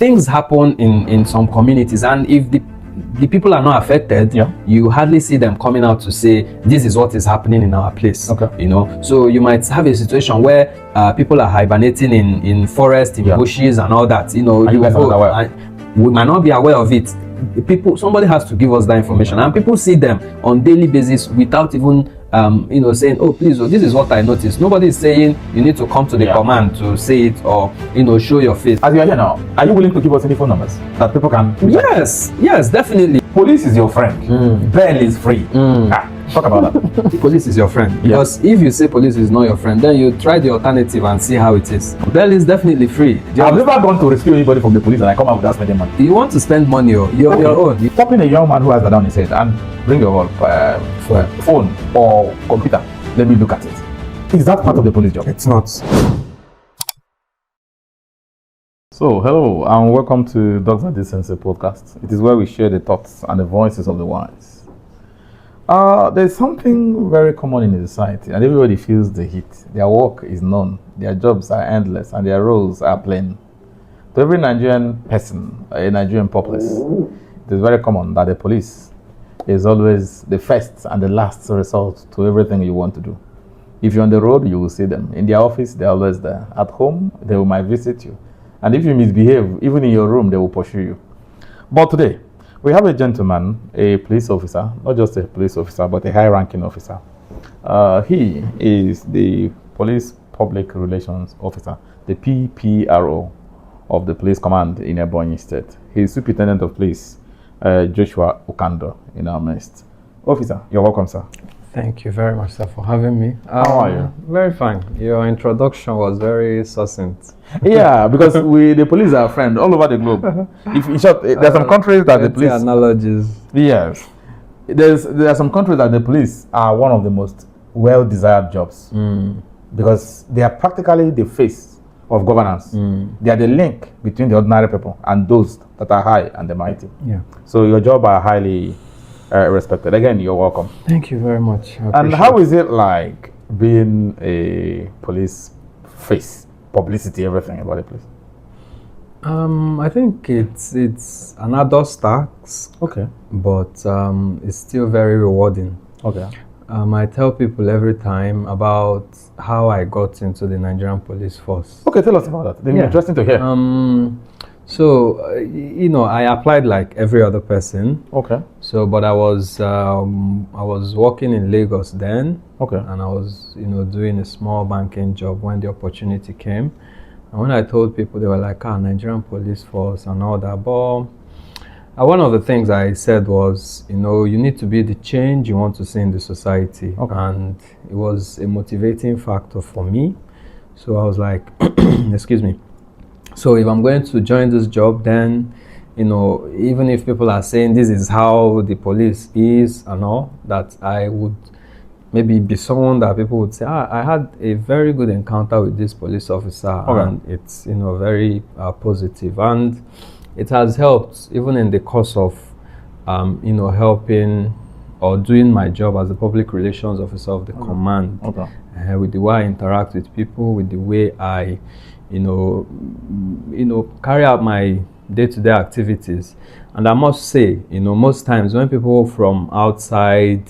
things happen in some communities, and if the people are not affected, you hardly see them coming out to say this is what is happening in our place. You know, so you might have a situation where people are hibernating in forest, in bushes and all that. You know, we might not be aware of it. Somebody has to give us that information, and people see them on daily basis without even you know, saying, oh please, this is what I noticed. Nobody is saying you need to come to the command to say it, or you know, show your face. As you are here now, are you willing to give us any phone numbers that people can? Yes, definitely. Police is your friend. Bail is free. Talk about that. Police is your friend. Because if you say police is not your friend, then you try the alternative and see how it is. Bail is definitely free. I've never gone to rescue anybody from the police and I come out without spending money. You want to spend money, your own. Stopping a young man who has that down his head and bring your phone or computer. Let me look at it. Is that part of the police job? It's not. So, hello and welcome to Doxa DSensei Podcast. It is where we share the thoughts and the voices of the wise. There's something very common in the society, and everybody feels the heat. Their work is known, their jobs are endless, and their roles are plain. To every Nigerian person, a Nigerian populace, it is very common that the police is always the first and the last resort to everything you want to do. If you're on the road, you will see them. In their office, they're always there. At home, they might visit you. And if you misbehave, even in your room, they will pursue you. But today, we have a gentleman, a police officer, not just a police officer, but a high-ranking officer. He is the Police Public Relations Officer, the PPRO of the Police Command in Ebonyi State. He is Superintendent of Police, Joshua Ukandu, in our midst. Officer, you're welcome, sir. Thank you very much, sir, for having me. How are you? Very fine. Your introduction was very succinct. Yeah, because the police are friends all over the globe. In short, there are some countries that the police... analogies. Yes. There are some countries that the police are one of the most well-desired jobs. Because they are practically the face of governance. They are the link between the ordinary people and those that are high and the mighty. Yeah. So your job are highly respected. Again, you're welcome. Thank you very much. And how is it like being a police face? Publicity, everything about the police? I think it's an adult task. Okay. But it's still very rewarding. Okay. I tell people every time about how I got into the Nigerian police force. Okay, tell us about that. It'll be interesting to hear. So, you know, I applied like every other person. Okay. So, but I was working in Lagos then. Okay. And I was, you know, doing a small banking job when the opportunity came. And when I told people, they were like, Nigerian police force and all that. But one of the things I said was, you know, you need to be the change you want to see in the society. Okay. And it was a motivating factor for me. So I was like, excuse me. So if I'm going to join this job, then, you know, even if people are saying this is how the police is and all, that I would maybe be someone that people would say, I had a very good encounter with this police officer, and it's, you know, very positive. And it has helped even in the course of, you know, helping or doing my job as a public relations officer of the command, with the way I interact with people, with the way I, you know, carry out my day-to-day activities. And I must say, you know, most times when people from outside,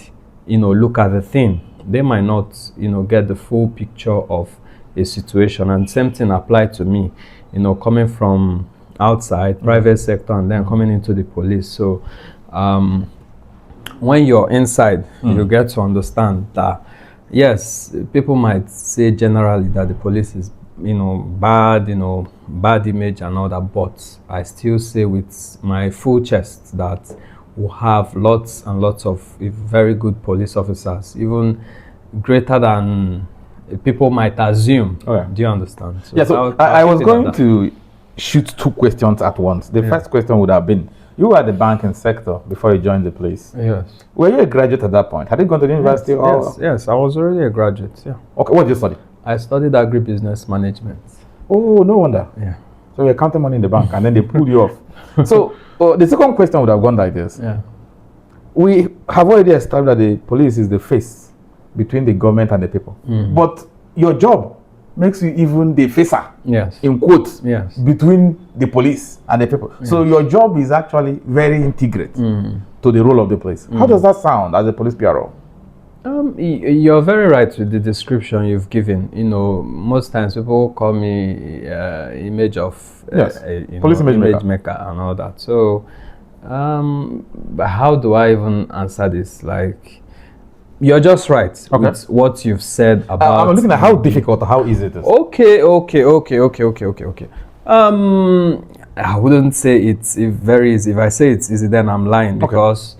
you know, look at the thing, they might not, you know, get the full picture of a situation. And same thing applied to me, you know, coming from outside, private sector, and then coming into the police. So when you're inside, you get to understand that, yes, people might say generally that the police is, you know, bad image and all that, but I still say with my full chest that we have lots and lots of very good police officers, even greater than people might assume. Do you understand? So yeah, so I was going to shoot two questions at once. The first question would have been, you were at the banking sector before you joined the police. Yes. Were you a graduate at that point? Had you gone to the university? Yes, I was already a graduate, yeah. Okay, what did you study? I studied agribusiness management. Oh, no wonder. Yeah. So you're counting money in the bank and then they pulled you off. So the second question would have gone like this. Yeah. We have already established that the police is the face between the government and the people. But your job makes you even the facer, Yes. in quotes, Yes. between the police and the people. So your job is actually very integrate to the role of the police. How does that sound as a police PRO? You're very right with the description you've given. You know, most times people call me image of police image maker and all that. So, but how do I even answer this? Like, you're just right with what you've said about. I'm looking at how difficult or how easy it is. Okay. I wouldn't say it's very easy. If I say it's easy, then I'm lying because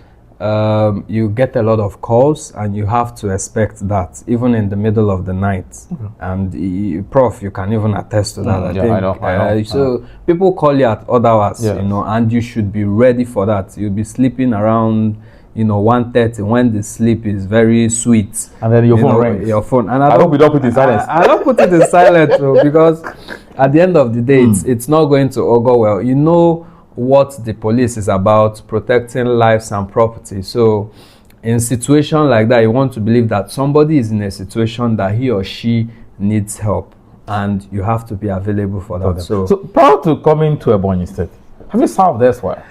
you get a lot of calls and you have to expect that even in the middle of the night. And Prof, you can even attest to that. I think. I know. So people call you at odd hours, you know, and you should be ready for that. You'll be sleeping around, you know, 1:30 when the sleep is very sweet. And then your phone rings. Your phone. And I hope you don't put it in silence. I don't put it in silence because at the end of the day, it's not going to all go well. You know what the police is about, protecting lives and property. So in situation like that, you want to believe that somebody is in a situation that he or she needs help and you have to be available for that. So prior to coming to Ebonyi State, have you served elsewhere?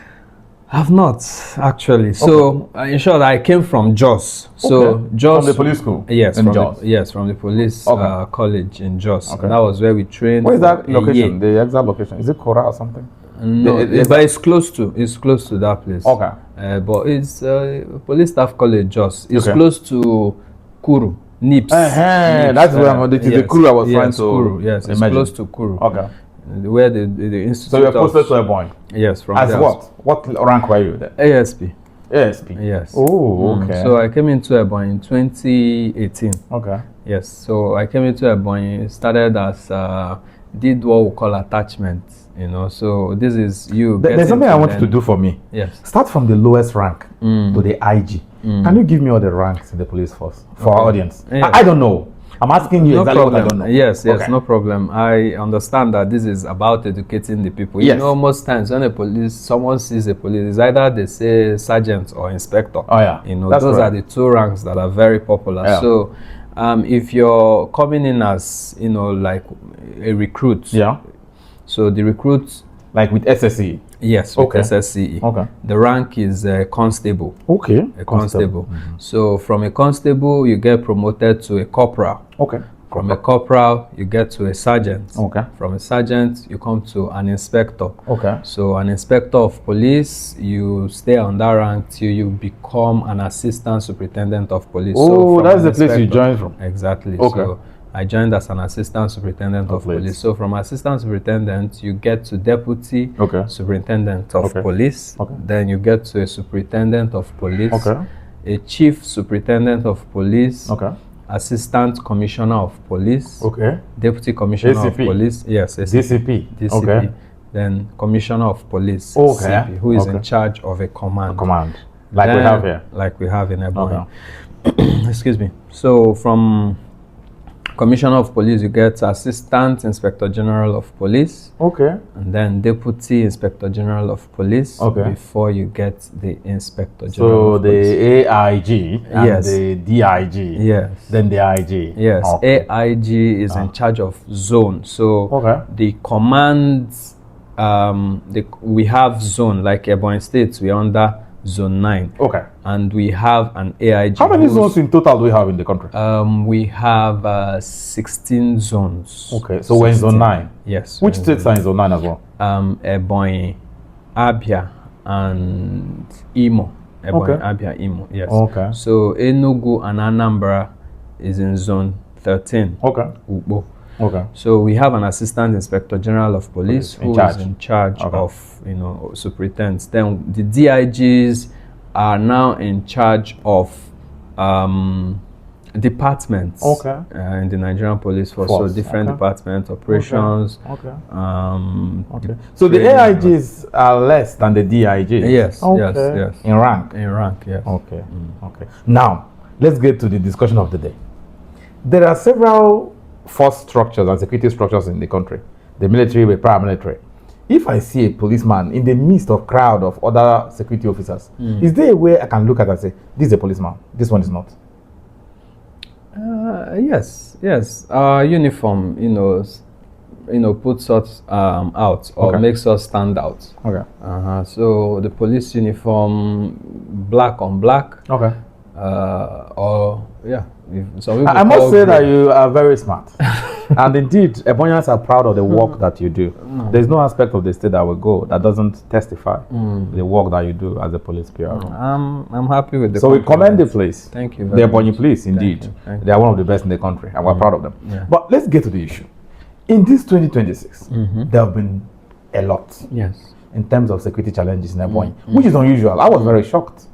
I've not actually. So in short, I came from Jos. So Jos, from the police school. Yes, in from Jos. Yes, from the police college in Jos. That was where we trained. Where is that location? The exact location? Is it Kora or something? No, but it's close to that place. But it's police staff college Jos. It's close to Kuru. Nips. That's where I'm. It is the Kuru I was trying to. Kuru. Yes, it's imagine. close to Kuru. Where the institute. So you're posted to Ebonyi. Yes, from as there. What rank were you there? ASP. ASP. Yes. Oh, okay. So I came into Ebonyi in 2018. Yes. So I came into Ebonyi, started as did what we call attachment. You know, so this is you. There's something I want you to do for me. Yes. Start from the lowest rank to the IG. Can you give me all the ranks in the police force for our audience? Yes. I don't know. I'm asking you exactly what I don't know. Yes, no problem. I understand that this is about educating the people. You know, most times when someone sees a police, it's either they say sergeant or inspector. You know, those are the two ranks that are very popular. So, if you're coming in as, you know, like a recruit. So the recruit, like with SSE. Yes, with SSCE. The rank is a constable. A constable. So from a constable, you get promoted to a corporal. From a corporal, you get to a sergeant. From a sergeant, you come to an inspector. So an inspector of police, you stay on that rank till you become an assistant superintendent of police. Oh, so that's the place you joined from. Exactly. So I joined as an assistant superintendent of police. So from assistant superintendent, you get to deputy superintendent of police. Then you get to a superintendent of police, a chief superintendent of police, assistant commissioner of police, deputy commissioner of police. Yes, DCP. Then commissioner of police, CP, who is in charge of a command. Like we have here. Like we have in Ebonyi. Excuse me. So from Commissioner of Police, you get Assistant Inspector General of Police. And then Deputy Inspector General of Police. Before you get the Inspector General of Police. So the AIG and the DIG. Then the IG. AIG is in charge of zone. So the commands, we have zone, like Ebonyi State, we're under Zone 9. And we have an AIG. How many zones in total do we have in the country? We have 16 zones. So we're in Zone 9? Yes. Which states are in Zone 9 as well? Ebonyi, Abia, and Imo. Abia, Imo, yes. So Enugu and Anambra is in Zone 13. Ugbo. So we have an Assistant Inspector General of Police who is in charge of, you know, superintendents. Then the DIGs are now in charge of departments in the Nigerian Police Force. So different departments, operations. So the AIGs are less than the DIGs? Yes. In rank? In rank, yes. Now, let's get to the discussion of the day. There are several force structures and security structures in the country. The military, the paramilitary. If I see a policeman in the midst of crowd of other security officers, is there a way I can look at and say, this is a policeman, this one is not? Yes. Our uniform, puts us out or Okay. makes us stand out. Okay. So the police uniform, black on black. Okay. Or yeah, some people I must call say grey. that you are very smart. And indeed, Ebonyans are proud of the work that you do. There's no aspect of the state that will go that doesn't testify the work that you do as a police PRO. I'm happy with the So we commend the compliment. police. Thank you The very Ebonyi much. police, indeed. Thank you. They are one of the best in the country, and we're proud of them. Yeah. But let's get to the issue. In this 2026, there have been a lot Yes. in terms of security challenges in Ebonyi, which is unusual. I was very shocked.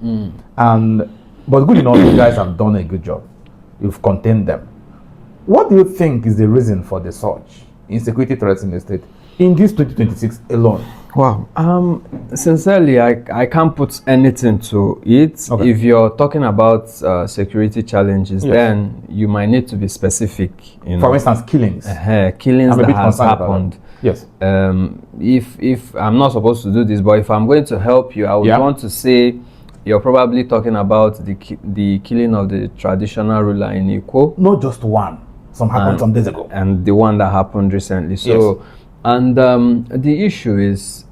But good enough, you guys have done a good job. You've contained them. What do you think is the reason for the surge in security threats in the state in this 2026 alone? Wow. Sincerely, I can't put anything to it. Okay. If you're talking about security challenges, Yes. then you might need to be specific. For instance, killings. Killings I'm a that bit has concerned about happened. Yes. If I'm not supposed to do this, but if I'm going to help you, I would Yeah. want to say you're probably talking about the killing of the traditional ruler in Ikwo. Not just one. Some happened some days ago. And the one that happened recently. So, Yes. and the issue is,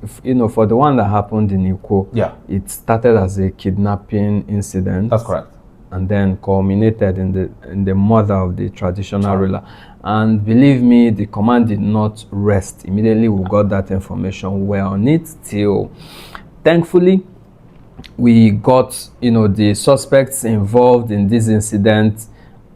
for the one that happened in Ikwo, Yeah. it started as a kidnapping incident. That's correct. And then culminated in the murder of the traditional ruler. And believe me, the command did not rest. Immediately we got that information. We're on it till, thankfully, we got the suspects involved in this incident,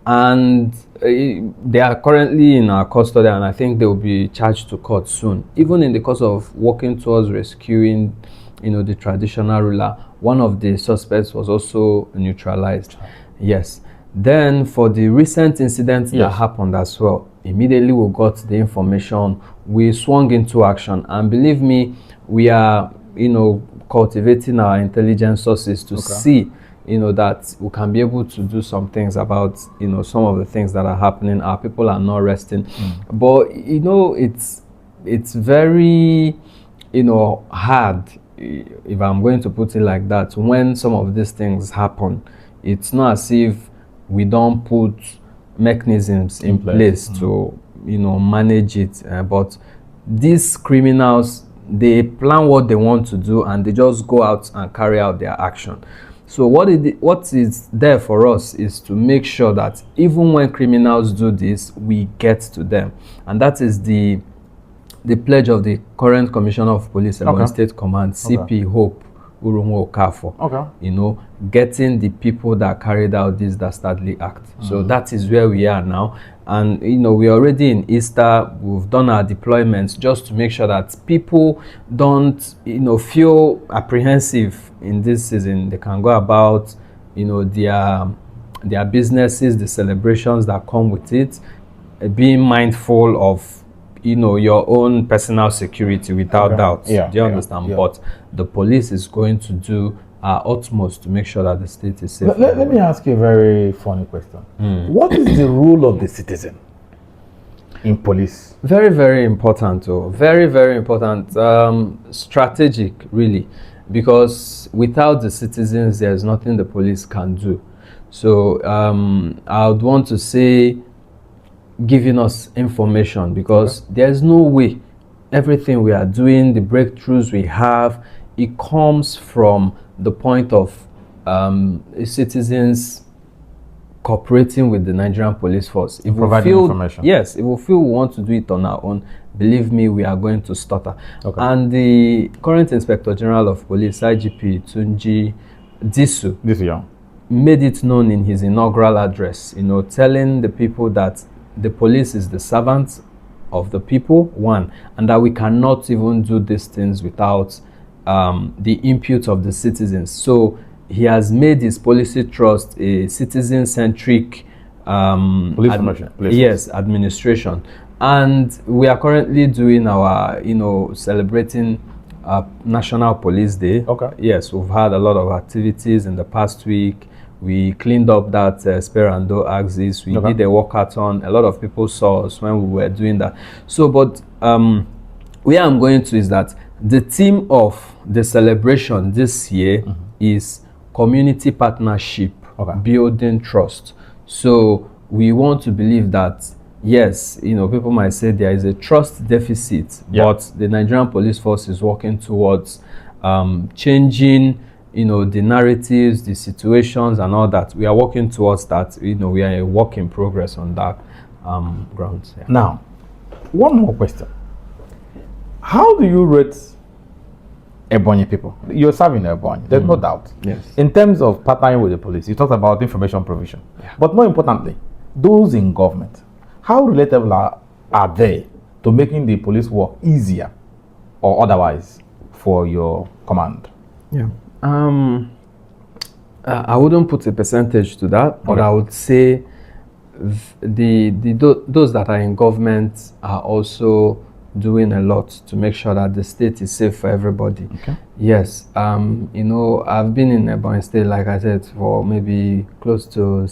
and they are currently in our custody, and I think they will be charged to court soon. Even in the course of working towards rescuing the traditional ruler, one of the suspects was also neutralized. Yes. Then for the recent incident that happened as well, immediately we got the information, we swung into action, and believe me, we are cultivating our intelligence sources to see that we can be able to do some things about some of the things that are happening. Our people are not resting, but it's very hard, if I'm going to put it like that, when some of these things happen. It's not as if we don't put mechanisms in place to manage it, but these criminals, they plan what they want to do and they just go out and carry out their action. So what is there for us is to make sure that even when criminals do this, we get to them. And that is the pledge of the current Commissioner of Police, Ebonyi State Command, CP Hope Urumo Okafo. Getting the people that carried out this dastardly act. So that is where we are now. And we're already in Easter. We've done our deployments just to make sure that people don't feel apprehensive in this season. They can go about their businesses, the celebrations that come with it, being mindful of your own personal security without doubt. Do you understand? Yeah. But the police is going to do our utmost to make sure that the state is safe. Let me ask you a very funny question. What is the role of the citizen in police? Very, very important. Very, very important. Strategic, really, because without the citizens, there's nothing the police can do. So I would want to say giving us information, because there's no way everything we are doing, the breakthroughs we have, it comes from the point of citizens cooperating with the Nigerian police force. If providing information. Yes, if we feel we want to do it on our own, believe me, we are going to stutter. And the current Inspector General of Police, IGP Tunji Disu, made it known in his inaugural address, telling the people that the police is the servant of the people, one, and that we cannot even do these things without the input of the citizens. So he has made his policy trust a citizen-centric administration. And we are currently doing our, celebrating National Police Day. Yes, we've had a lot of activities in the past week. We cleaned up that Sperando axis. We did a walkathon. A lot of people saw us when we were doing that. So, but where I'm going to is that the theme of the celebration this year is community partnership, building trust. So we want to believe that, yes, people might say there is a trust deficit, but the Nigerian police force is working towards changing, the narratives, the situations, and all that. We are working towards that. We are a work in progress on that grounds. Yeah. Now, one more question. How do you rate Ebonyi people? You're serving Ebonyi, there's no doubt. Yes. In terms of partnering with the police, you talked about information provision. Yeah. But more importantly, those in government, how relatable are they to making the police work easier or otherwise for your command? Yeah. I wouldn't put a percentage to that, but I would say those that are in government are also doing a lot to make sure that the state is safe for everybody. Okay. Yes. I've been in Ebonyi State, like I said, for maybe close to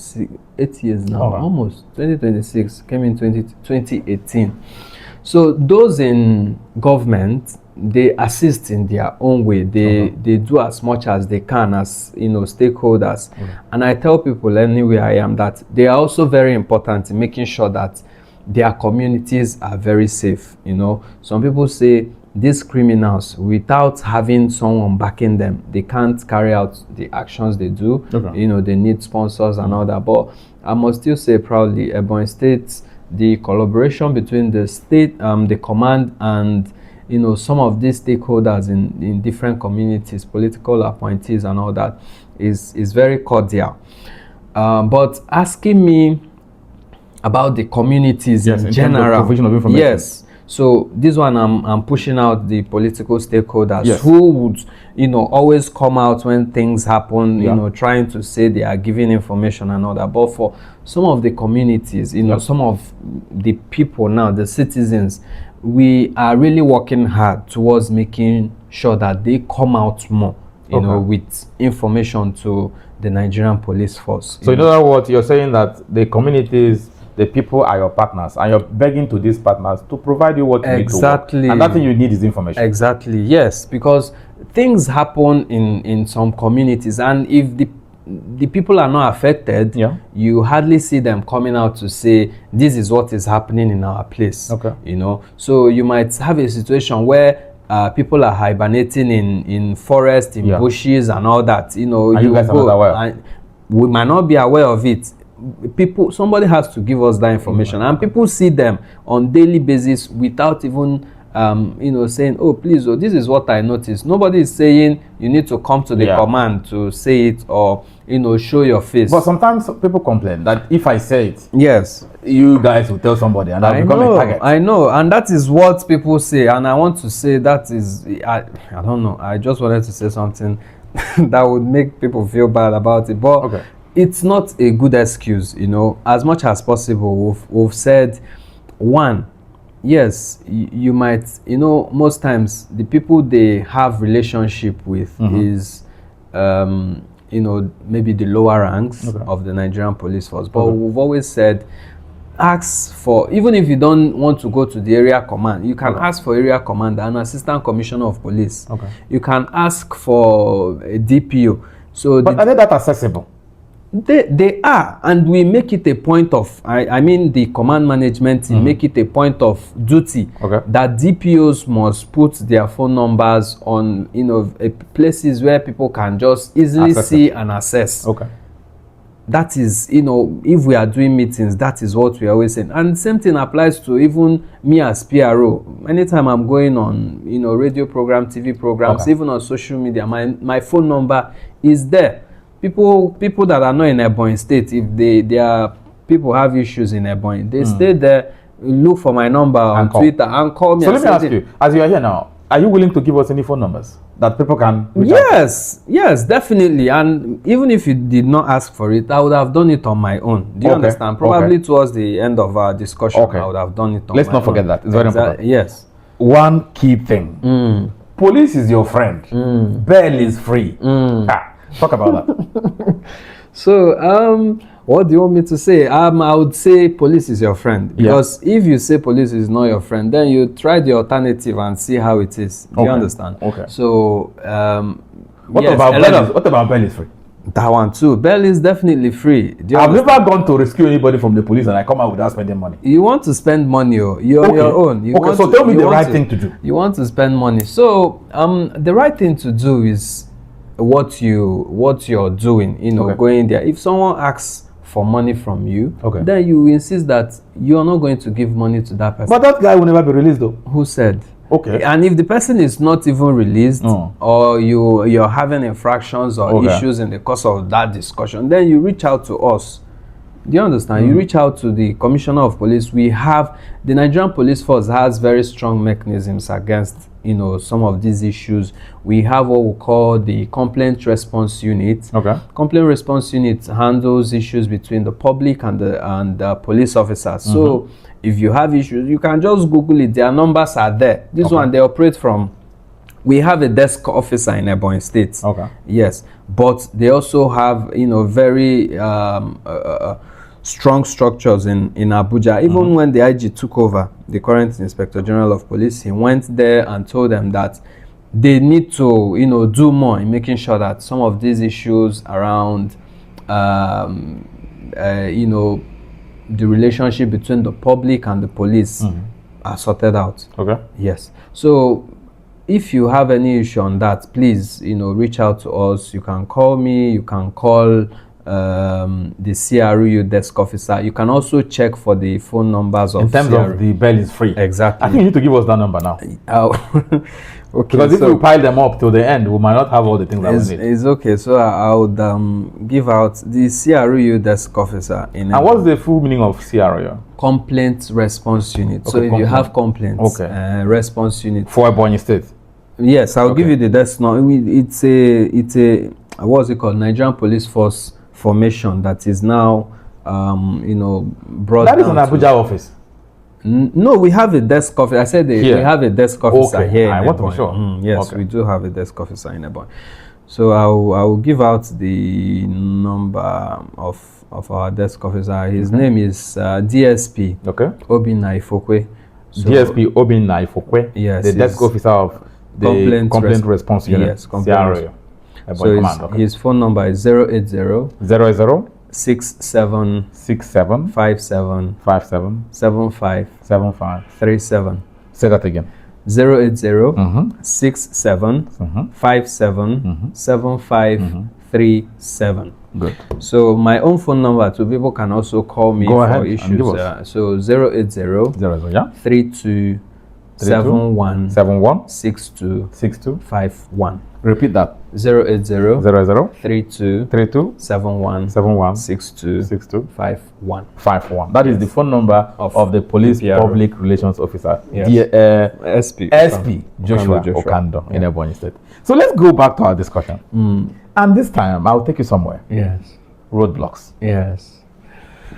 8 years now, almost 2026, came in 2018. So those in government, they assist in their own way. They do as much as they can as stakeholders. And I tell people anywhere I am that they are also very important in making sure that their communities are very safe. Some people say these criminals, without having someone backing them, they can't carry out the actions they do. They need sponsors and all that. But I must still say proudly, Ebonyi State, the collaboration between the state, the command, and some of these stakeholders in different communities, political appointees and all that, is very cordial. But asking me about the communities in general, provision of information. Yes. So this one, I'm pushing out the political stakeholders who would, always come out when things happen, trying to say they are giving information and all that. But for some of the communities, some of the people now, the citizens, we are really working hard towards making sure that they come out more, with information to the Nigerian police force. So in other words, you're saying that the communities, the people are your partners, and you're begging to these partners to provide you what you need to work. And that thing you need is information. Exactly, yes, because things happen in some communities, and if the people are not affected, you hardly see them coming out to say this is what is happening in our place. So you might have a situation where people are hibernating in forest, in bushes and all that. And you guys are not aware. And we might not be aware of it. Somebody has to give us that information, and people see them on daily basis without even saying, oh please, this is what I noticed. Nobody is saying you need to come to the command to say it or show your face. But sometimes people complain that if I say it, you guys will tell somebody, and I'll become a target. I know, and that is what people say, and I want to say that is I don't know, I just wanted to say something that would make people feel bad about it, but it's not a good excuse. As much as possible, we've said, one, yes, you might, most times the people they have relationship with is maybe the lower ranks of the Nigerian police force. But we've always said, ask for, even if you don't want to go to the area command, you can ask for area commander and assistant commissioner of police. You can ask for a DPO. But are they that accessible? They are, and we make it a point of, I mean the command management team make it a point of duty that DPOs must put their phone numbers on places where people can just easily see and access. That is, if we are doing meetings, that is what we are always saying. And the same thing applies to even me as PRO. Anytime I'm going on, radio program, TV programs, even on social media, my phone number is there. People that are not in Ebonyi State, if their people have issues in Ebonyi, they stay there, look for my number on Twitter and call me. So let me ask you, as you are here now, are you willing to give us any phone numbers that people can reach out? Yes, definitely. And even if you did not ask for it, I would have done it on my own. Do you understand? Probably towards the end of our discussion, I would have done it on my own. Let's not forget that. It's very important. Yes. One key thing. Police is your friend. Bail is free. Talk about that. So, what do you want me to say? I would say police is your friend. Because if you say police is not your friend, then you try the alternative and see how it is. Do you understand? Okay. So, what about bail is free? That one too. Bail is definitely free. I've never gone to rescue anybody from the police and I come out without spending money. You want to spend money, or you're on your own. So tell me the right thing to do. You want to spend money. So the right thing to do is what you're doing. Going there. If someone asks for money from you, then you insist that you are not going to give money to that person. But that guy will never be released though. Who said? Okay. And if the person is not even released, or you're having infractions or issues in the course of that discussion, then you reach out to us. Do you understand? You reach out to the Commissioner of Police. The Nigerian Police Force has very strong mechanisms against some of these issues. We have what we call the Complaint Response Unit. Complaint Response Unit handles issues between the public and the police officers. So if you have issues, you can just Google it. Their numbers are there. This one they operate from. We have a desk officer in Ebonyi State. Yes, but they also have very strong structures in Abuja. Even when the IG took over, the current Inspector General of Police, he went there and told them that they need to do more in making sure that some of these issues around the relationship between the public and the police are sorted out. Yes. So if you have any issue on that, please reach out to us. You can call me, you can call the CRU desk officer. You can also check for the phone numbers of in terms CRU. of the bail is free. Exactly. I think you need to give us that number now. Okay. Because if we pile them up till the end, we might not have all the things that we need. It's okay. So I would give out the CRU desk officer. And what's the full meaning of CRU? Complaint Response Unit. So if you have complaints, response unit. For Ebonyi State? Yes, I'll give you the desk now. It's a what's it called? Nigerian Police Force formation that is now brought that is down an Abuja office. No, we have a desk officer. I said we have a desk officer here. I want to be sure. Yes, we do have a desk officer in Ebonyi. So I will give out the number of our desk officer. His name is DSP. Obinna Ifokwe. DSP Obinna Ifokwe. Yes, the desk officer of the complaint response unit. Yes, complaint. So his phone number is 080 67 57 75 37. Say that again. 080 67 57 75 37. Good. So my own phone number, so people can also call me for issues. So 080 32 71 62 51. Repeat that. 080 32 71 62 51. That is the phone number of the police public relations officer, SP Joshua Ukandu in Ebonyi State. So let's go back to our discussion. And this time I'll take you somewhere. Yes. Roadblocks. Yes.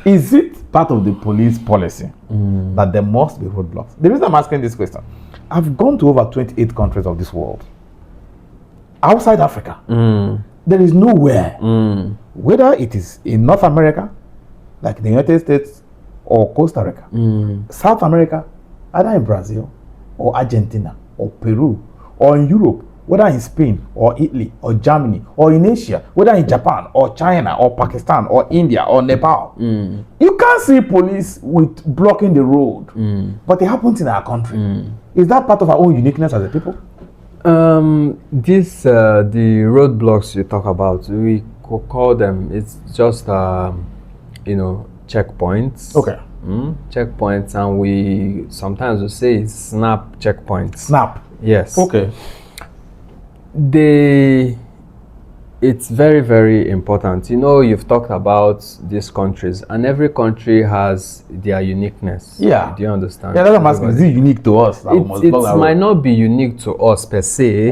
Is it part of the police policy that there must be roadblocks? The reason I'm asking this question, I've gone to over 28 countries of this world. Outside Africa, there is nowhere, whether it is in North America, like the United States, or Costa Rica, South America, either in Brazil, or Argentina, or Peru, or in Europe, whether in Spain, or Italy, or Germany, or in Asia, whether in Japan, or China, or Pakistan, or India, or Nepal. You can't see police with blocking the road, but it happens in our country. Is that part of our own uniqueness as a people? The roadblocks you talk about, we could call them, it's just checkpoints. Checkpoints, and we sometimes we say it's snap checkpoints. Snap. Yes. It's very, very important. You've talked about these countries, and every country has their uniqueness. Yeah. Do you understand? Yeah, that's what I'm asking. Is it unique to us? It might not be unique to us per se.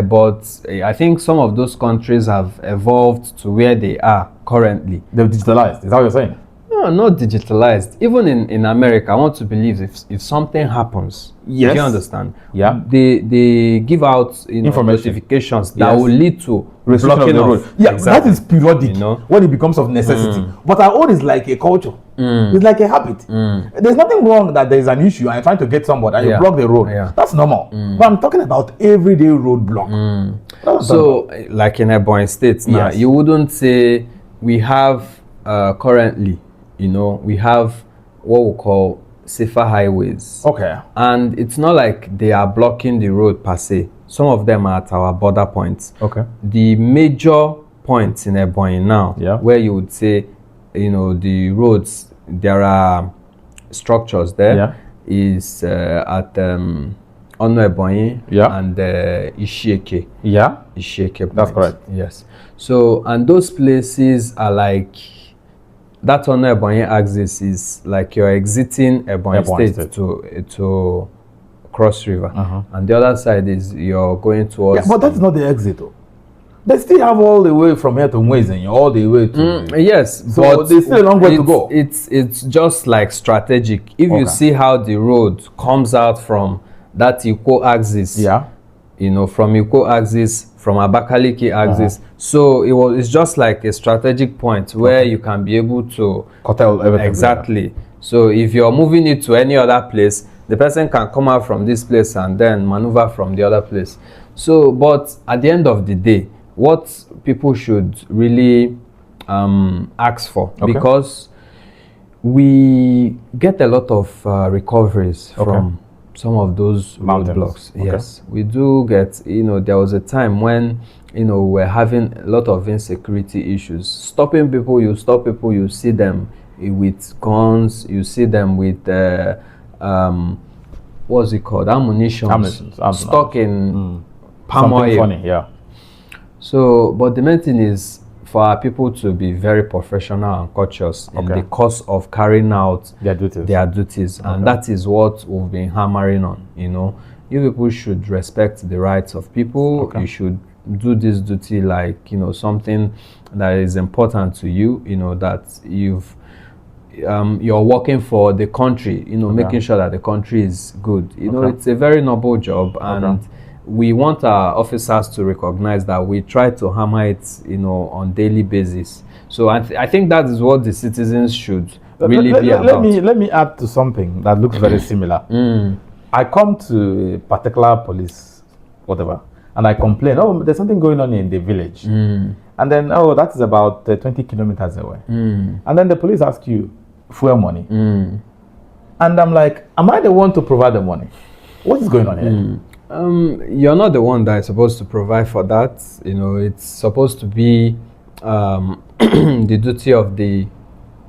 But I think some of those countries have evolved to where they are currently. They've digitalized. Is that what you're saying? No, not digitalized. Even in America, I want to believe if something happens, Yes. do you understand? Yeah. They give out Information. notifications that Yes. will lead to Restriction blocking of the road. Yeah, exactly. that is periodic, You know? when it becomes of necessity. But our own is like a culture. It's like a habit. There's nothing wrong that there's an issue and you're trying to get somebody and you Yeah. block the road. Yeah. That's normal. But I'm talking about everyday roadblock. So, like in Ebonyi State now, Yes. you wouldn't say we have currently, we have what we call safer highways. Okay. And it's not like they are blocking the road per se. Some of them are at our border points. Okay. The major points in Ebonyi now, Yeah. where you would say, the roads, there are structures there, Yeah. is at Ono Ebonyi Yeah. and Ishieke. Yeah. Ishieke That's point. correct. Yes. So, and those places are like, that Ono Ebonyi axis is like you're exiting Ebonyi State to Cross River. And the other side is you're going towards... Yeah, but that's not the exit though. They still have all the way from here to Mwezen, all the way to... Yes, So but there's still a long way to go. It's just like strategic. If you Okay. see how the road comes out from that Ikwo axis, Yeah. from Ikwo axis, from Abakaliki axis, so it's just like a strategic point where you can be able to Hotel, everything. exactly. So if you're moving it to any other place, the person can come out from this place and then maneuver from the other place. So, but at the end of the day, what people should really ask for, because we get a lot of recoveries from some of those roadblocks. Okay. Yes, we do get, there was a time when, we're having a lot of insecurity issues. Stopping people, you stop people, you see them with guns, you see them with, what's it called? Ammunition. Stuck in palm oil. Funny, yeah. So, but the main thing is for our people to be very professional and cautious in the course of carrying out their duties. And that is what we've been hammering on. You people should respect the rights of people. You should do this duty like, something that is important to you, that you're working for the country, making sure that the country is good. It's a very noble job, and we want our officers to recognize that we try to hammer it, on daily basis. So I think that is what the citizens should really be about. Let me add to something that looks very similar. I come to a particular police, whatever, and I complain, there's something going on in the village. And then, that is about 20 kilometers away. And then the police ask you, fuel money. And I'm like, am I the one to provide the money? What is going on here? You're not the one that is supposed to provide for that. It's supposed to be the duty of the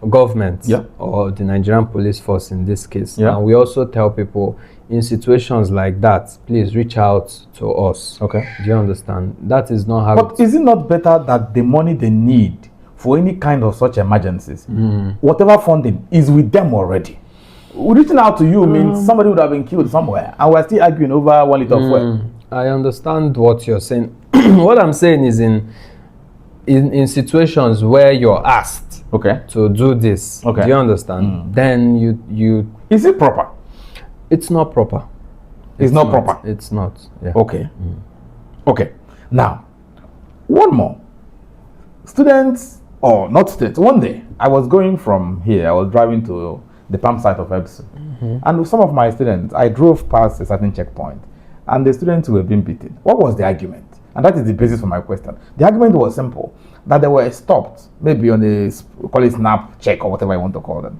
government or the Nigerian police force in this case. And we also tell people in situations like that, please reach out to us. Do you understand? That is not how. But is it not better that the money they need for any kind of such emergencies, whatever funding, is with them already? Reaching out to you means somebody would have been killed somewhere, and we're still arguing over 1 liter of fuel. I understand what you're saying. What I'm saying is in situations where you're asked to do this, do you understand? Then you is it proper? It's not proper. It's not proper. It's not. Yeah. Okay. Now, one more. Students, or not students, one day I was going from here, I was driving to the pump site of Epsom. And with some of my students, I drove past a certain checkpoint, and the students were being beaten. What was the argument? And that is the basis for my question. The argument was simple, that they were stopped, maybe on a, call it snap check or whatever you want to call them.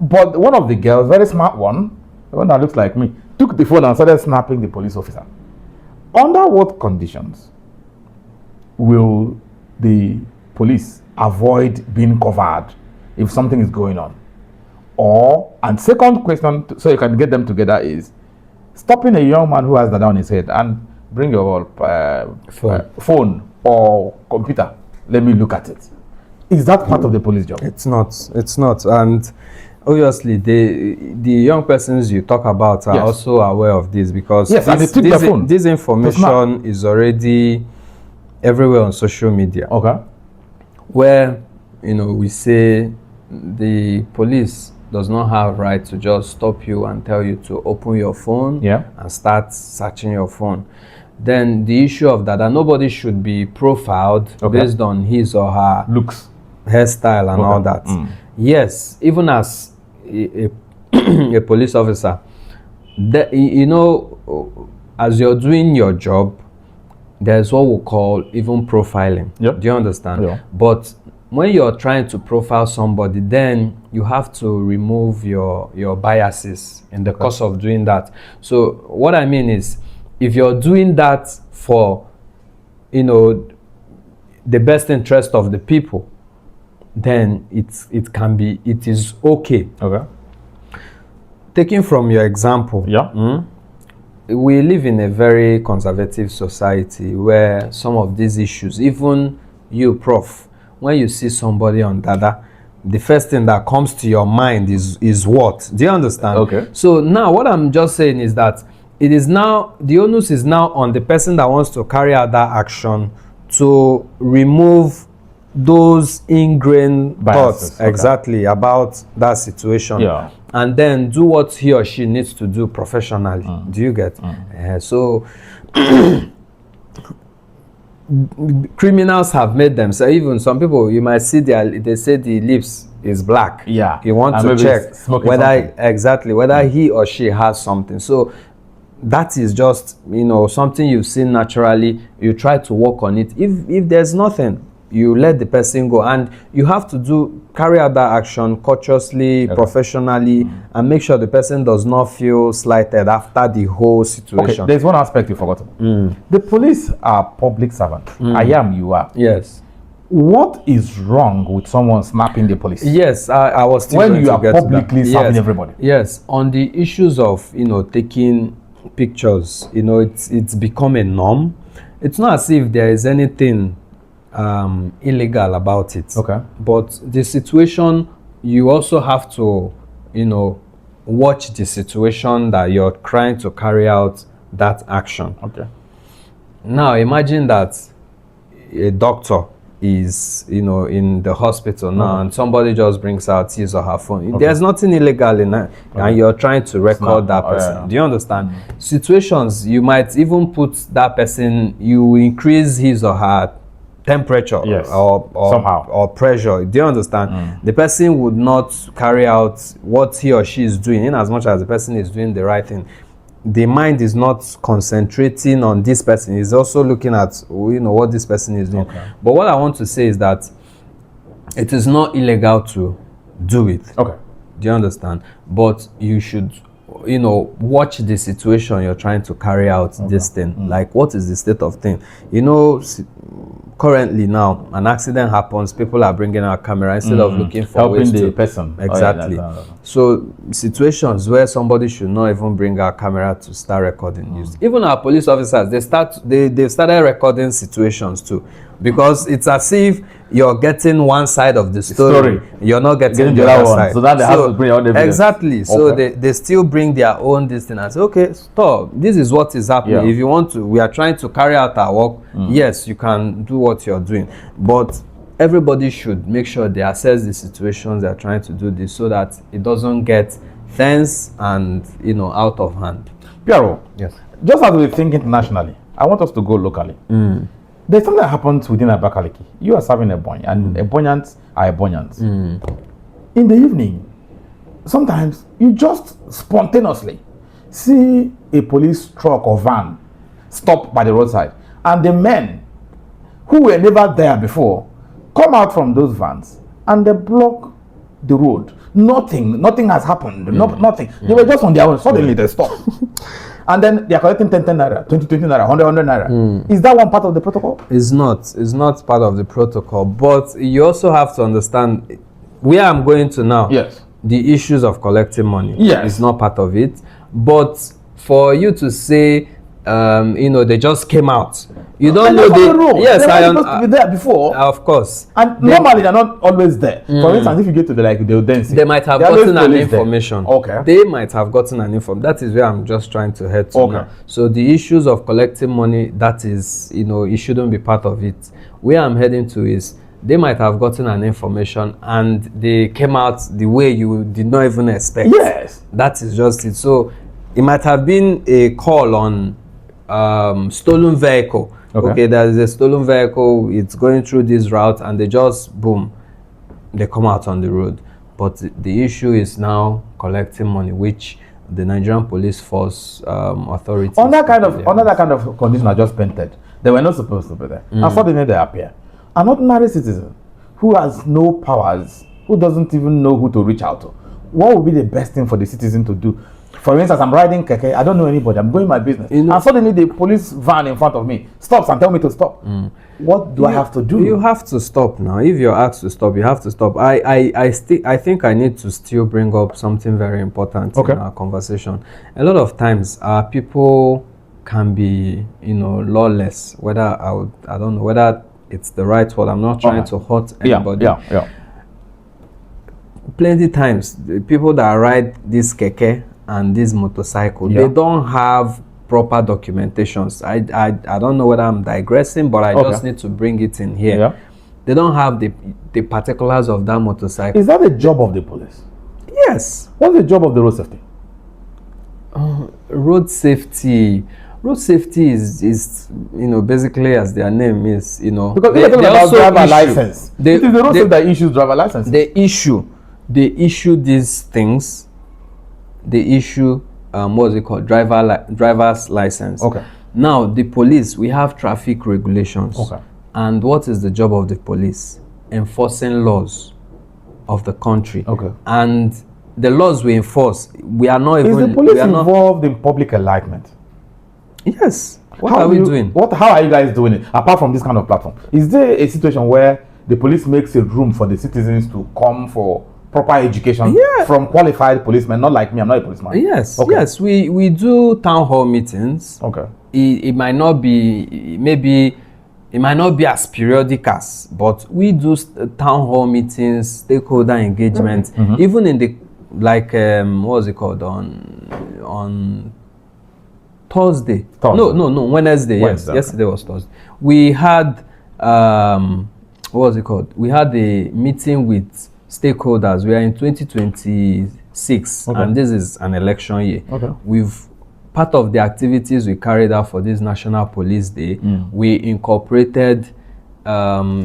But one of the girls, very smart one, the one that looks like me, took the phone and started snapping the police officer. Under what conditions will the police avoid being covered if something is going on? Or, and second question, so you can get them together, is stopping a young man who has that on his head and bring your phone or computer. Let me look at it. Is that part of the police job? It's not. And obviously, the young persons you talk about are also aware of this, because this information is already everywhere on social media. Where we say the police does not have right to just stop you and tell you to open your phone and start searching your phone. Then the issue of that nobody should be profiled based on his or her looks, hairstyle, and all that. Yes, even as a police officer, as you're doing your job, there's what we call even profiling. Do you understand? But when you're trying to profile somebody, then you have to remove your biases in the course of doing that. So what I mean is, if you're doing that for, the best interest of the people, then it is okay. Taking from your example, we live in a very conservative society where some of these issues, even you, Prof, when you see somebody on Dada, the first thing that comes to your mind is what? Do you understand? So now what I'm just saying is that it is now, the onus is now on the person that wants to carry out that action to remove those ingrained thoughts about that situation, and then do what he or she needs to do professionally. Do you get? So criminals have made them. So even some people, you might see they say the lips is black. You want to check whether he or she has something. So that is just something you've seen naturally. You try to work on it. If there's nothing, you let the person go, and you have to carry out that action cautiously, professionally, and make sure the person does not feel slighted after the whole situation. There's one aspect you forgot. The police are public servants. You are. Yes. What is wrong with someone snapping the police? Yes, I was still when you are publicly serving everybody. Yes, on the issues of taking pictures, it's become a norm. It's not as if there is anything illegal about it. But the situation, you also have to watch the situation that you're trying to carry out that action. Now imagine that a doctor is in the hospital now, and somebody just brings out his or her phone. There's nothing illegal in that, and you're trying to record that person. Do you understand? Situations, you might even put that person, you increase his or her temperature or pressure. Do you understand? The person would not carry out what he or she is doing, in as much as the person is doing the right thing. The mind is not concentrating on this person. It's also looking at what this person is doing. But what I want to say is that it is not illegal to do it. Do you understand? But you should watch the situation you're trying to carry out this thing. Like, what is the state of thing? Currently now, an accident happens, people are bringing out camera instead of looking for helping ways the to person. So situations where somebody should not even bring out camera to start recording. Even our police officers, they've started recording situations too, because it's as if you're getting one side of the story. You're not getting the other side. So that they have to bring all the evidence. Exactly. So they still bring their own this thing and say, okay, stop. This is what is happening. If you want to, we are trying to carry out our work. Yes, you can do what you're doing. But everybody should make sure they assess the situations they're trying to do this, so that it doesn't get tense and out of hand. Piero, just as we think internationally, I want us to go locally. There's something that happens within Abakaliki. You are serving Ebonyi, and Ebonyans are Ebonyans. In the evening, sometimes you just spontaneously see a police truck or van stop by the roadside, and the men who were never there before come out from those vans and they block the road. Nothing has happened. Nothing. They were just on their own. Suddenly they stop. And then they are collecting 10 naira, 20 naira, 100 naira. Is that one part of the protocol? It's not part of the protocol. But you also have to understand where I'm going to now. The issues of collecting money is not part of it. But for you to say, they just came out. You don't know the yes, I am supposed to be there before. Of course. And normally they're not always there. For instance, if you get to they'll then see. They might have gotten an information. They might have gotten an information. That is where I'm just trying to head to now. So the issues of collecting money, that is, it shouldn't be part of it. Where I'm heading to is they might have gotten an information and they came out the way you did not even expect. Yes. That is just it. So it might have been a call on stolen vehicle. Okay, there is a stolen vehicle, it's going through this route, and they just, boom, they come out on the road. But the issue is now collecting money, which the Nigerian police force authorities... On that kind of condition I just painted, they were not supposed to be there. And suddenly they appear. An ordinary citizen who has no powers, who doesn't even know who to reach out to, what would be the best thing for the citizen to do? For instance, I'm riding keke, I don't know anybody, I'm going my business, and suddenly the police van in front of me stops and tell me to stop. What do I have to do? You have to stop now. If you're asked to stop, you have to stop. I think I need to still bring up something very important in our conversation. A lot of times, people can be, lawless. Whether I don't know whether it's the right word. I'm not trying to hurt anybody. Yeah. Plenty times, the people that ride this keke and this motorcycle, they don't have proper documentations. I don't know whether I'm digressing, but I just need to bring it in here. Yeah. They don't have the particulars of that motorcycle. Is that the job of the police? Yes. What's the job of the road safety? Road safety is basically, as their name is, because they also driver license. It is the road safety that issues driver license. They issue these things. They issue what's it called, driver's license. Okay. Now the police, we have traffic regulations. Okay. And what is the job of the police? Enforcing laws of the country. Okay. And the laws we enforce, we are not even... Is the police involved in public enlightenment? Yes. What are we doing? How are you guys doing it, apart from this kind of platform? Is there a situation where the police makes a room for the citizens to come for proper education from qualified policemen? Not like me, I'm not a policeman. Yes. Okay. Yes, we do town hall meetings. Okay. It might not be, maybe it might not be as periodic as, but we do town hall meetings, stakeholder engagement, even in the, like, what was it called, on Thursday. No, Wednesday. Yes, okay. Yesterday was Thursday. We had, what was it called? We had a meeting with stakeholders. We are in 2026, and this is an election year. Okay. Part of the activities we carried out for this National Police Day, we incorporated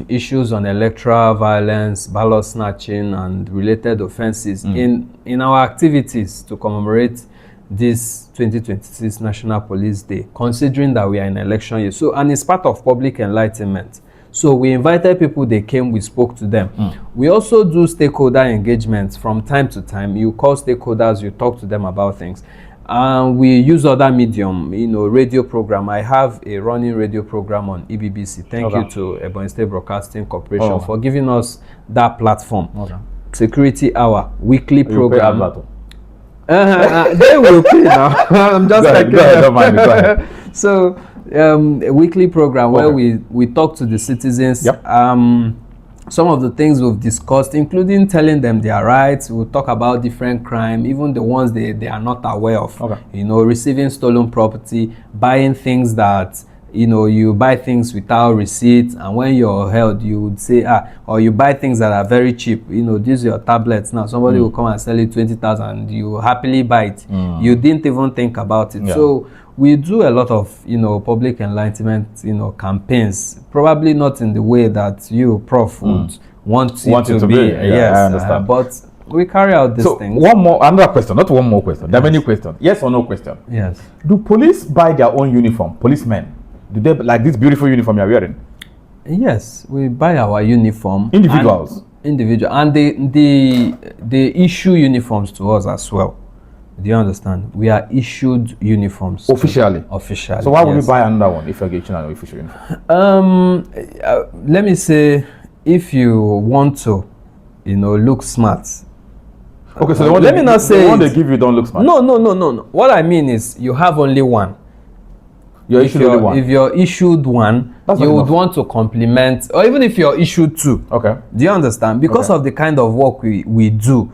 issues on electoral violence, ballot snatching, and related offenses in our activities to commemorate this 2026 National Police Day, considering that we are in election year. So, and it's part of public enlightenment. So we invited people, they came, we spoke to them. We also do stakeholder engagements from time to time. You call stakeholders, you talk to them about things. We use other medium, radio program. I have a running radio program on EBBC. Thank you to Ebonyi State Broadcasting Corporation for giving us that platform. Security Hour, weekly program. They will pay now. I'm just go ahead, don't mind me, go ahead. So, a weekly program where we talk to the citizens. Some of the things we've discussed, including telling them their rights. We'll talk about different crime, even the ones they are not aware of. Receiving stolen property, buying things that, you buy things without receipts, and when you're held, you would say, or you buy things that are very cheap. These are your tablets. Now somebody will come and sell you 20,000, you happily buy it. You didn't even think about it. So we do a lot of, public enlightenment, campaigns. Probably not in the way that you, Prof, would want it to be. Yes, I understand. But we carry out these things. Another question, not one more question. There are many questions. Yes or no question? Yes. Do police buy their own uniform? Policemen, do they like this beautiful uniform you're wearing? Yes, we buy our uniform. Individuals. And they issue uniforms to us as well. Do you understand? We are issued uniforms. Officially? Officially. So why would you buy another one if you're getting an official uniform? Let me say, if you want to, look smart. Okay, so let me not say the one they give you don't look smart. No. What I mean is, you have only one. You're issued only one. If you're issued one, you would want to complement, or even if you're issued two. Okay. Do you understand? Because of the kind of work we do,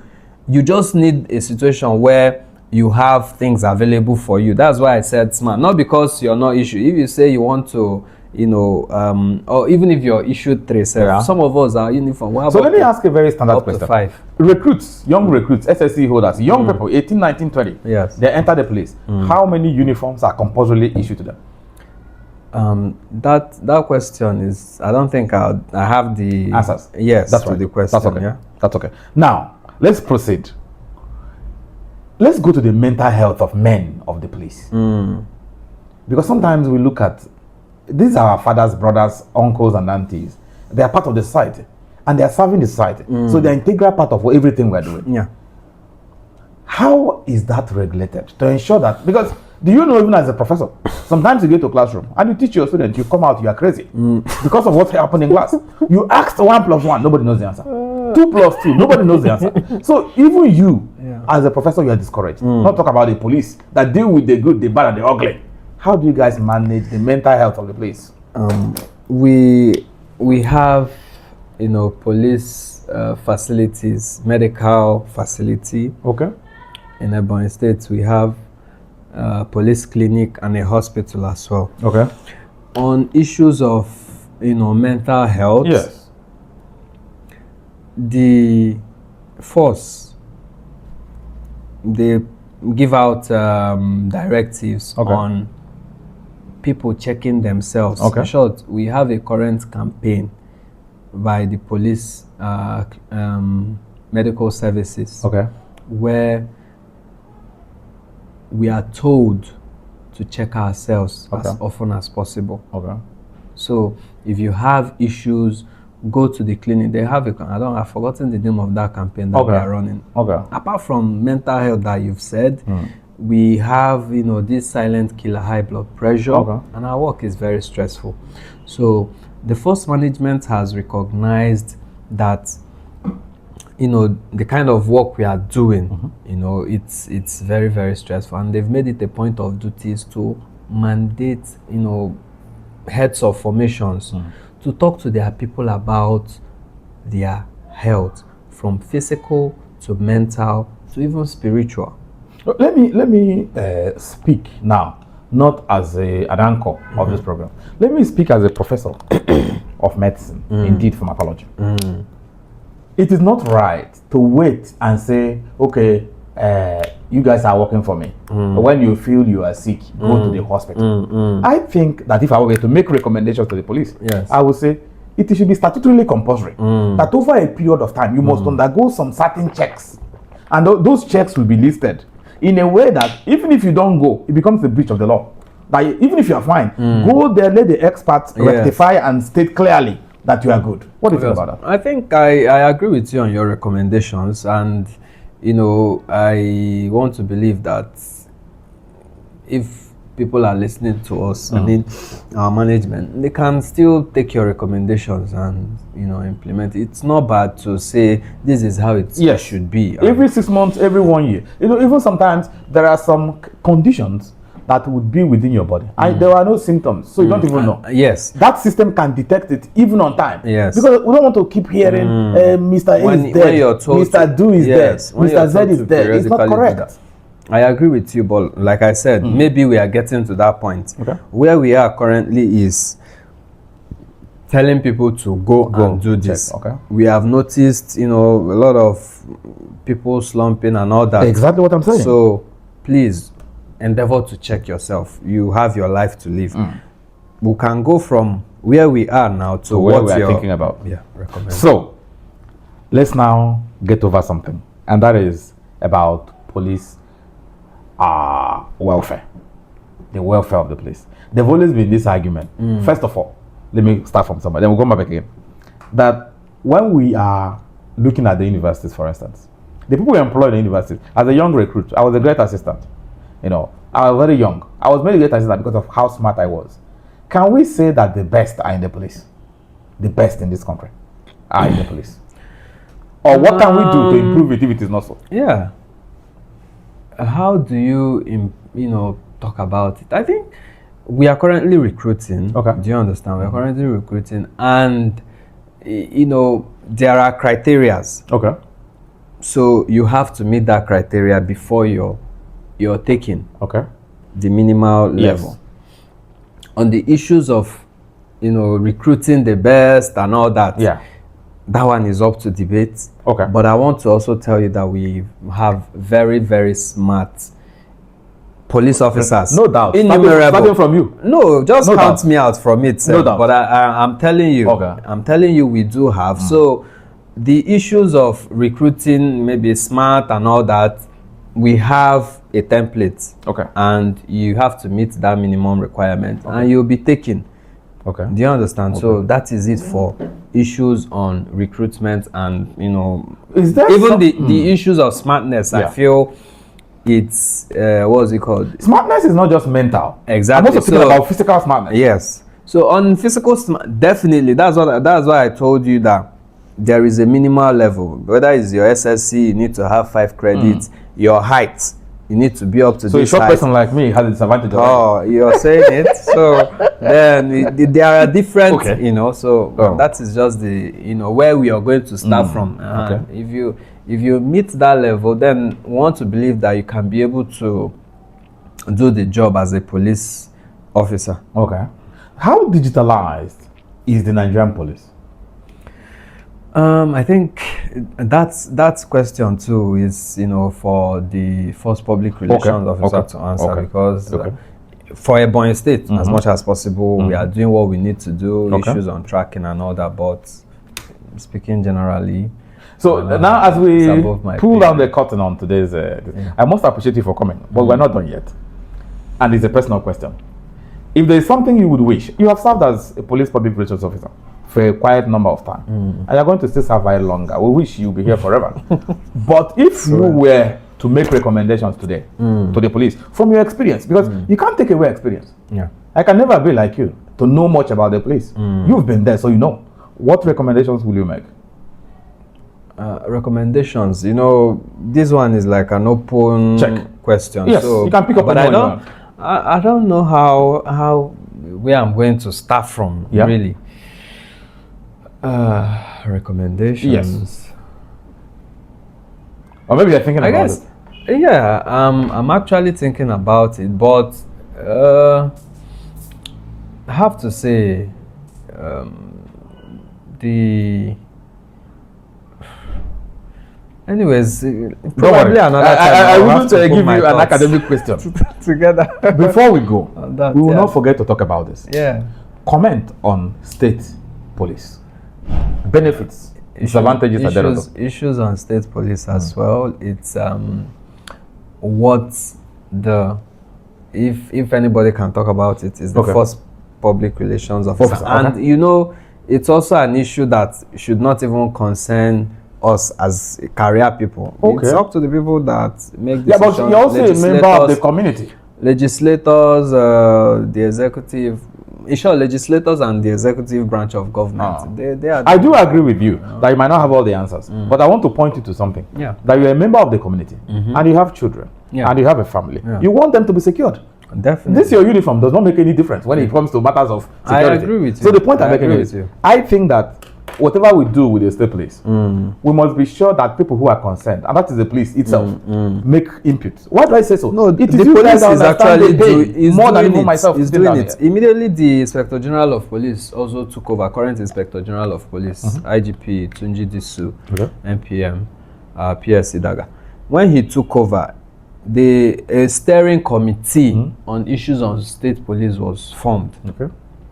you just need a situation where you have things available for you. That's why I said smart. Not because you're not issued. If you say you want to, or even if you're issued 3, some of us are uniform. So let me ask a very standard up question. To 5. Recruits, young recruits, SSC holders, young people, 18, 19, 20. Yes. They enter the police. How many uniforms are compulsorily issued to them? That question is, I don't think I have the answers. Yes, that's to right. the question. That's okay. Yeah? That's okay. Now, let's proceed. Let's go to the mental health of men of the police. Because sometimes we look at, these are our fathers, brothers, uncles, and aunties. They are part of the society, and they are serving the society. So they're an integral part of everything we're doing. Yeah. How is that regulated to ensure that? Because do you know, even as a professor, sometimes you go to a classroom and you teach your students, you come out, you are crazy because of what's happening in class. You asked 1 + 1, nobody knows the answer. 2 + 2, nobody knows the answer. So even you, as a professor, you are discouraged. Not talk about the police that deal with the good, the bad, and the ugly. How do you guys manage the mental health of the police? We have, police facilities, medical facility. Okay. In Ebonyi State, we have a police clinic and a hospital as well. Okay. On issues of, mental health, yes, the force, they give out directives on people checking themselves. Okay. In short, we have a current campaign by the police medical services, okay, where we are told to check ourselves as often as possible. Okay. So if you have issues, go to the clinic. They have I've forgotten the name of that campaign that we are running. Okay. Apart from mental health that you've said, we have, this silent killer, high blood pressure, and our work is very stressful. So the force management has recognized that, the kind of work we are doing, it's very, very stressful, and they've made it a point of duties to mandate, heads of formations to talk to their people about their health, from physical to mental to even spiritual. Let me speak now, not as an anchor of this program. Let me speak as a professor of medicine, indeed pharmacology. It is not right to wait and say, okay, you guys are working for me. When you feel you are sick, go to the hospital. I think that if I were to make recommendations to the police, I would say it should be statutorily compulsory. That over a period of time, you must undergo some certain checks. And those checks will be listed in a way that even if you don't go, it becomes a breach of the law. That even if you are fine, go there, let the experts rectify and state clearly that you are good. What do you think about that? I think I agree with you on your recommendations, and I want to believe that if people are listening to us, our management, they can still take your recommendations and implement it. It's not bad to say this is how it should be. Every 6 months, every 1 year. Even sometimes there are some conditions that would be within your body. There are no symptoms, so you don't even know. Yes. That system can detect it even on time. Yes. Because we don't want to keep hearing Mr. A is dead, Mr. Do is dead, Mr. Z is dead. It's not correct. I agree with you, but like I said, maybe we are getting to that point. Where we are currently is telling people to go and do this. We have noticed, a lot of people slumping and all that. Exactly what I'm saying. So please endeavor to check yourself. You have your life to live. We can go from where we are now to where what we are thinking about. Recommend. So let's now get over something, and that is about police welfare, the welfare of the police. There've always been this argument. First of all, let me start from somewhere, then we'll come back again. That when we are looking at the universities, for instance, the people we employ in the universities, as a young recruit, I was a great assistant. I was very young. I was made a great assistant because of how smart I was. Can we say that the best are in the police? The best in this country are in the police? Or what can we do to improve it if it is not so? Yeah. How do you, talk about it? I think we are currently recruiting. Okay. Do you understand? We are currently recruiting, and, there are criterias. Okay. So you have to meet that criteria before you're taking the minimal level. On the issues of recruiting the best and all that. Yeah. That one is up to debate. Okay. But I want to also tell you that we have very, very smart police officers. No doubt. Innumerable. Starting from you. No, just No count doubt. me out from it. No doubt. But I'm telling you. Okay. I'm telling you we do have. So the issues of recruiting, maybe smart and all that, we have a template. Okay. And you have to meet that minimum requirement. And you'll be taken. Okay. Do you understand? Okay. So that is it for issues on recruitment and, is there even the issues of smartness. Yeah. I feel it's, what is it called? Smartness is not just mental. Exactly. I'm also thinking about physical smartness. Yes. So on physical definitely, that's why I told you that there is a minimal level. Whether it's your SSC, you need to have 5 credits, your height, you need to be up to so this a short height. person like me has a disadvantage. Oh, you're saying it. So then there are different, so that is just the, where we are going to start from. Okay. If you meet that level, then we want to believe that you can be able to do the job as a police officer. Okay. How digitalized is the Nigerian police? I think that question too is for the first public relations officer to answer because for Ebonyi State, as much as possible, we are doing what we need to do, issues on tracking and all that. But speaking generally, so now as we pull down the curtain on today's, I must appreciate you for coming, but we're not done yet, and it's a personal question. If there is something you would wish, you have served as a police public relations officer for a quiet number of time, and you're going to still serve very longer. We wish you'll be here forever. But if you were to make recommendations today to the police from your experience, because you can't take away experience. Yeah, I can never be like you to know much about the police. You've been there, so you know. What recommendations will you make? Recommendations, this one is like an open question. Yes, so, you can pick up. But I don't know where I'm going to start from. Yeah. Really. Recommendations. Yes. Or maybe you're thinking about it. Yeah, I'm actually thinking about it, but I have to say, anyways, probably another time. I wouldn't give you an academic question. Together. Before we go, we will not forget to talk about this. Yeah. Comment on state police. Benefits, disadvantages, and issues on state police as well. It's what if anybody can talk about it, is the first public relations officer. And it's also an issue that should not even concern us as career people. It's up to the people that make decisions. Yeah, but you're also a member of the community. Legislators, the executive, in short, legislators and the executive branch of government. They are. I do agree with you that you might not have all the answers, but I want to point you to something. Yeah. That you're a member of the community and you have children and you have a family. Yeah. You want them to be secured. Definitely. This your uniform does not make any difference when it comes to matters of security. I agree with you. So the point I'm making is, I think that whatever we do with the state police, we must be sure that people who are concerned, and that is the police itself, make input. Why do I say so? No, the police is actually doing it. Immediately, the Inspector General of Police also took over. Current Inspector General of Police, IGP Tunji Disu, NPM, PSC Daga. When he took over, the steering committee on issues on state police was formed.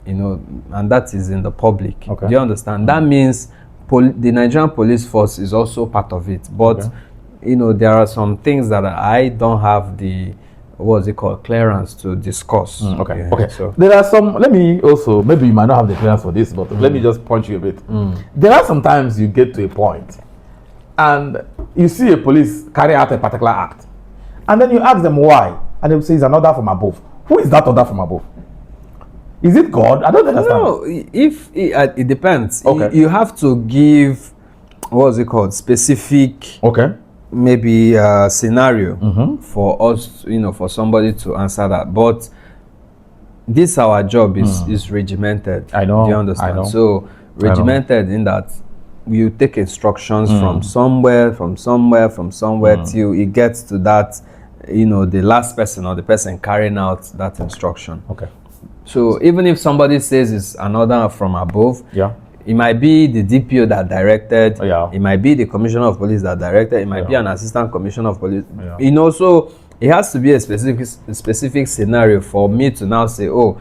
And that is in the public. Do you understand? That means the Nigerian police force is also part of it. But there are some things that I don't have the clearance to discuss. So there are some. Let me also, maybe you might not have the clearance for this, but let me just punch you a bit. There are sometimes you get to a point and you see a police carry out a particular act, and then you ask them why, and they will say it's an order from above. Who is that order from above? Is it God? I don't understand. No, it depends. You have to give specific. Maybe a scenario for us, for somebody to answer that. But this our job is regimented. I know. Do you understand? I know. So regimented in that you take instructions from somewhere till it gets to that, the last person or the person carrying out that instruction. So even if somebody says it's an order from above, Yeah. it might be the DPO that directed, Yeah. it might be the commissioner of police that directed, it might be Yeah. an assistant commissioner of police. Yeah. You know, so it has to be a specific scenario for me to now say, oh,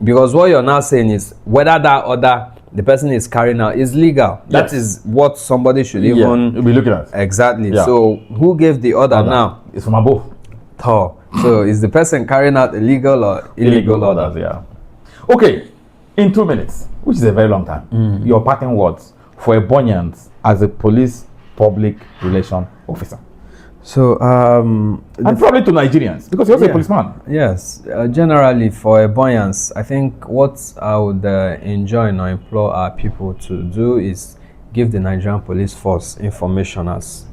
because what you're now saying is whether that order the person is carrying out is legal. That Yes. is what somebody should Yeah. even You'll be looking at. exactly. Yeah. So who gave the order now? It's from above. Thor. So is the person carrying out a legal or illegal order? orders, yeah. Okay, in 2 minutes, which is a very long time, your parting words for Ebonians as a police public relation officer. So And probably to Nigerians, because you're also a policeman. Yes, generally for Ebonians, I think what I would enjoy or implore our people to do is give the Nigerian police force information as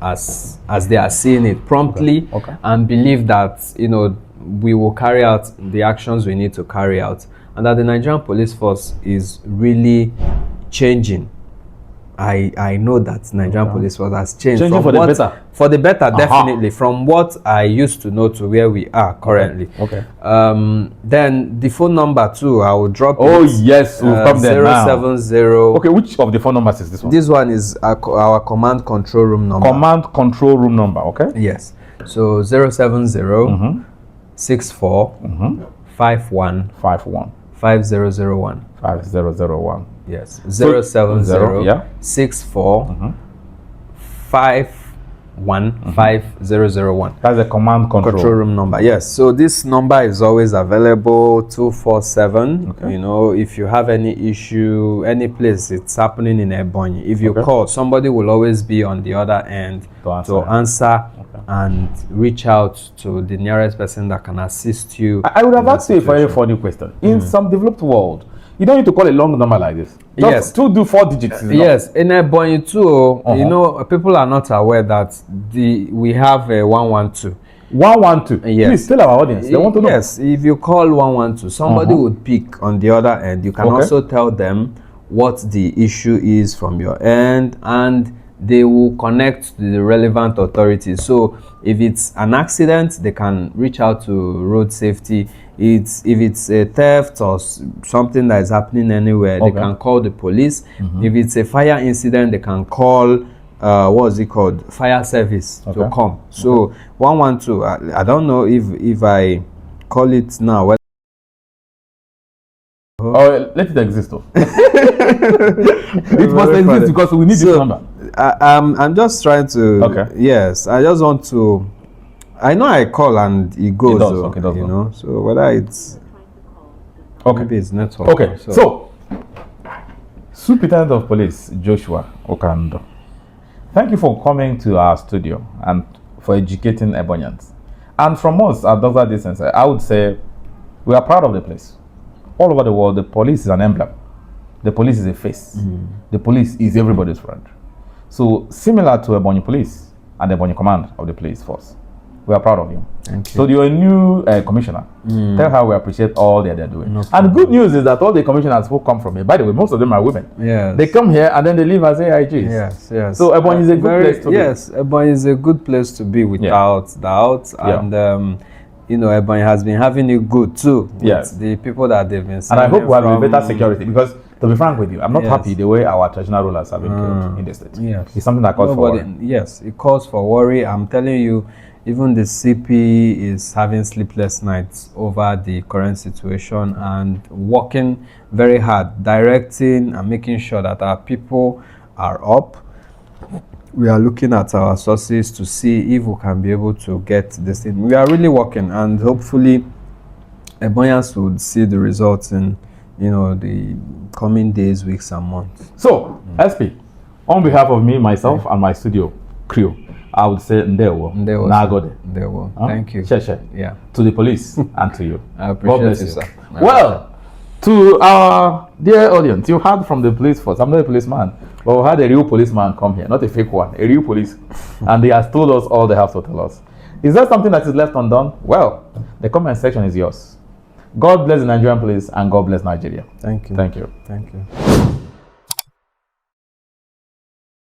they are seeing it promptly, Okay. and believe that we will carry out the actions we need to carry out, and that the Nigerian police force is really changing. I know that Nigerian police force has changed Changing for the better. For the better, definitely, from what I used to know to where we are currently. Okay. Then the phone number too, I will drop Oh it. yes, we'll come there now. 070. Okay, which of the phone numbers is this one? This one is our command control room number. Command control room number, okay? Yes. So 070 64 51 51 5001. 5001. Yes. 070 yeah. 64 51 5001. That's the command control room number. Yes, so this number is always available 247. Okay. If you have any issue, any place it's happening in Ebonyi, if you Okay. call, somebody will always be on the other end to answer Okay. and reach out to the nearest person that can assist you. I would have in asked you a very situation. funny question. In some developed world, you don't need to call a long number like this. Just Yes. to do 4 digits. Is enough. Yes, in Ebonyi too, people are not aware that we have a 112. 112. Yes. Please tell our audience. They want to know. Yes, if you call 112, somebody would pick on the other end. You can Okay. also tell them what the issue is from your end, and they will connect to the relevant authorities. So if it's an accident, they can reach out to road safety. If it's a theft or something that is happening anywhere, they can call the police. If it's a fire incident, they can call fire service to come. So 112, I don't know if I call it now. Oh, let it exist though. It must exist because we need this number. I'm just trying to. Okay. Yes, I just want to. I know I call and it goes. It does, though, okay, it does you go. know. So whether it's maybe it's network. Okay. So, Superintendent of Police Joshua Ukandu, thank you for coming to our studio and for educating Ebonians. And from us at Doxa DSensei, I would say we are proud of the place. All over the world, the police is an emblem. The police is a face. The police is everybody's friend. So similar to Ebonyi Police and Ebonyi Command of the Police Force, we are proud of you. Thank you. So you're a new commissioner. Tell her we appreciate all that they're doing. No And the good news is that all the commissioners who come from here, by the way, most of them are women. Yes. They come here and then they leave as AIGs. Yes. So Ebonyi is a good place to be. Yes, Ebonyi is a good place to be without doubt. And Ebonyi has been having it good too. Yes. With the people that they've been And I hope we have a better security because, to be frank with you, I'm not Yes. happy the way our traditional rulers have been killed in the state. Yes. It's something that calls for worry. Yes, it calls for worry. I'm telling you, even the CP is having sleepless nights over the current situation and working very hard, directing and making sure that our people are up. We are looking at our sources to see if we can be able to get this thing. We are really working, and hopefully Ebonians would see the results in the coming days, weeks and months. So, SP, on behalf of me, myself, and my studio crew, I would say Ndewo. Nagode. Ndewo. Huh? Thank you. Sheshe. Yeah. To the police and to you. I appreciate God bless you, you. sir. Well, to our dear audience, you heard from the police force. I'm not a policeman, but we had a real policeman come here, not a fake one, a real police. And they have told us all they have to tell us. Is there something that is left undone? Well, the comment section is yours. God bless the Nigerian police and God bless Nigeria. Thank you. Thank you. Thank you.